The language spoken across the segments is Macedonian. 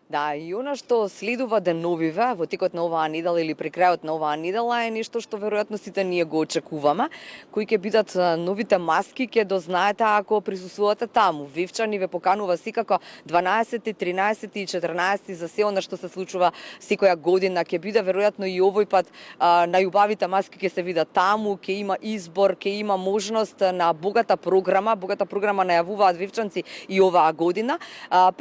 Да, и она што следува деновиве во текот на оваа недела или при крајот на оваа недела е нешто што веројатно сите ние го очекуваме, кои ќе бидат новите маски, ќе дознаете ако присуствувате таму. Вивчани ве поканува секако 12, 13 и 14 за се она што се случува секоја година. Ќе биде веројатно и овој пат најубавите маски ќе се видат таму, ќе има избор, ќе има можност на богата програма најавуваат вивчанци и оваа година.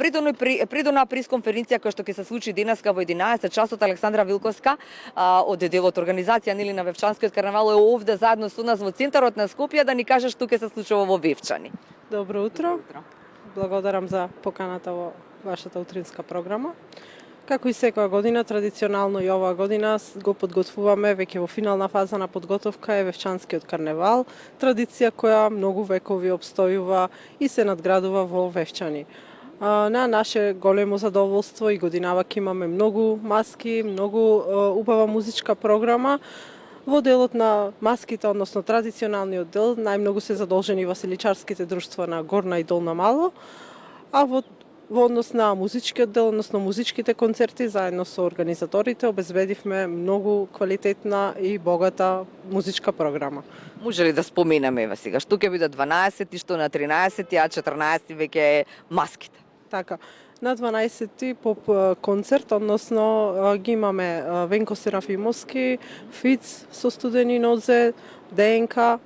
Пред онаа пресконференција која што ќе се случи денеска во 11 часот, Александра Вилковска од делот организација нели на Вевчанскиот карнавал е овде заедно со нас во центарот на Скопје да ни каже што ќе се случува во Вевчани. Добро утро. Благодарам за поканата во вашата утринска програма. Како и секоја година, традиционално и оваа година го подготвуваме веќе во финална фаза на подготовка е Вевчанскиот карневал, традиција која многу векови обстојува и се надградува во Вевчани. На наше големо задоволство и годинава ќе имаме многу маски, многу убава музичка програма. Во делот на маските, односно традиционалниот дел, најмногу се задолжени василичарските друштва на Горна и Долна Мало, а во однос на музичкиот дел, односно музичките концерти, заедно со организаторите, обезбедивме многу квалитетна и богата музичка програма. Може ли да споменеме еве сега што ќе биде 12 и што на 13 а 14 веќе е маските? Така, на 12 поп концерт, односно ги имаме Венко Серафимовски, Фиц со Студени нозе, ДНК,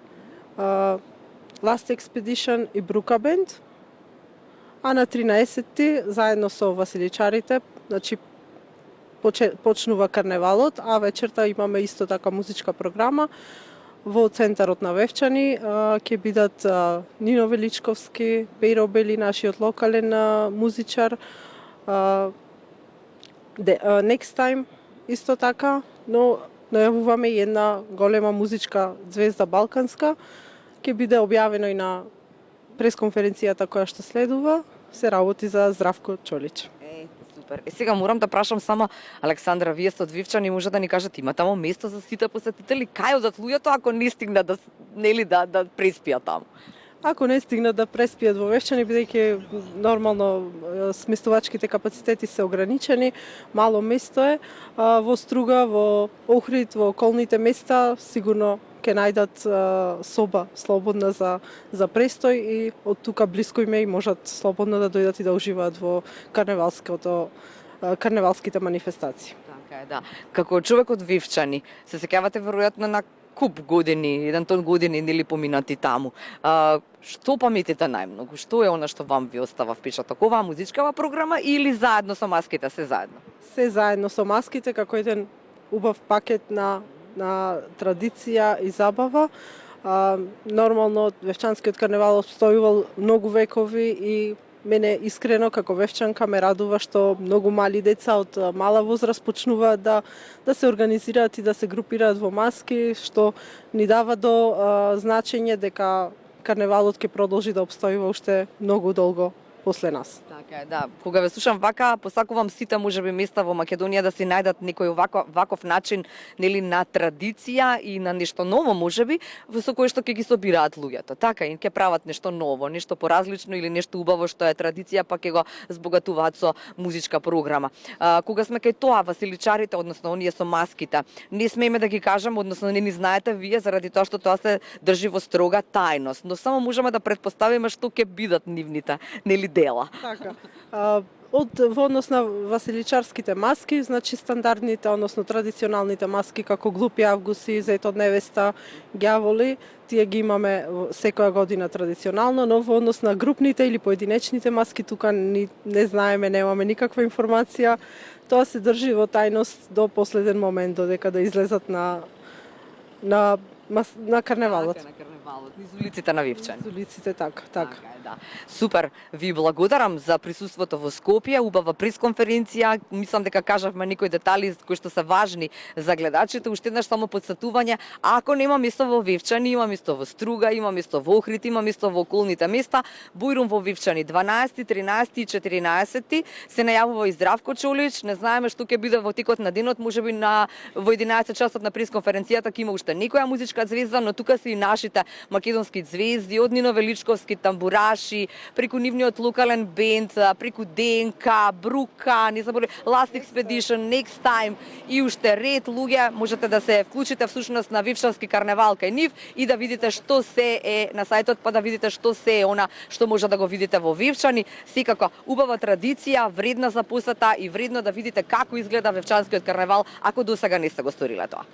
Last Expedition и Брука Бенд. А на 13 заедно со василичарите, значи почнува карневалот, а вечерта имаме исто така музичка програма. Во центарот на Вевчани ќе бидат Нино Величковски, Пејро Бели, нашиот локален музичар, Next Time исто така, но најавуваме и една голема музичка звезда балканска, ќе биде објавено и на пресконференцијата која што следува, се работи за Здравко Чолич. Супер. Сега морам да прашам само Александра, вие сте од Вивчани, може да ни кажете има таму место за сите посетители, кај одат луѓето ако не стигнат да преспијат таму? Ако не стигнат да преспијат во Вевчани, бидејќи нормално сместувачките капацитети се ограничени, мало место е, во Струга, во Охрид, во околните места сигурно ќе најдат соба слободна за престој и од тука блиско име и можат слободно да дојдат и да уживаат во карневалските манифестации. Така е, да. Како човек од Вивчани, се сеќавате веројатно на куп години, еден тон години нели поминати таму. Што паметите најмногу? Што е она што вам ви остава впечаток? Оваа музичкава програма или заедно со маските, се заедно? Се заедно со маските како еден убав пакет на традиција и забава. Нормално Вевчанскиот карневал обстојувал многу векови и мене искрено како вевчанка ме радува што многу мали деца од мала возраст почнуваат да се организираат и да се групираат во маски, што ни дава до значење дека карневалот ќе продолжи да обстојува уште многу долго после нас. Така е, да. Кога ве слушам вака, посакувам сите можеби места во Македонија да си најдат некој ваков начин нели на традиција и на нешто ново можеби со кое што ќе ги собираат луѓето. Така и ќе прават нешто ново, нешто поразлично или нешто убаво што е традиција, па ќе го збогатуваат со музичка програма. Кога сме кај тоа, василичарите, односно оние со маските, не смееме да ги кажам, односно не ни знаете вие заради тоа што тоа се држи во строга тајност, но само можеме да претпоставиме што ќе бидат нивните нели дела. Така. Во однос на василичарските маски, значи стандардните, односно традиционалните маски како глупи авгуси, зет од невеста, ѓаволи, тие ги имаме секоја година традиционално, но во однос на групните или поединечните маски тука не знаеме, немаме никаква информација. Тоа се држи во тајност до последен момент, додека да излезат на карневалот. Низ улиците на Вивчани. Низ улиците, така. Да. Супер, ви благодарам за присуството во Скопје, убава пресконференција, мислам дека кажавме некои детали кои што се важни за гледачите, уште еднаш само подсетување, ако нема место во Вивчани, има место во Струга, има место во Охрид, има место во околните места, Бујрум во Вивчани 12, 13 и 14 се најавува и Здравко Чолич, не знаеме што ќе биде во текот на денот, можеби во 11 часот на пресконференцијата ќе има уште некоја музичка македонска звезда, но тука се и нашите македонски звезди, од Нино Величковски тамбураши, преку нивниот локален бенд, преку ДНК, Брука, не заборав, Last Expedition, Next Time и уште ред луѓе. Можете да се вклучите всушност на Вившански карневал кај нив и да видите што се е на сајтот, па да видите што се е она што може да го видите во Вивчани. Секако убава традиција, вредна за посета и вредно да видите како изгледа Вивчанскиот карневал ако досега не сте го сториле тоа.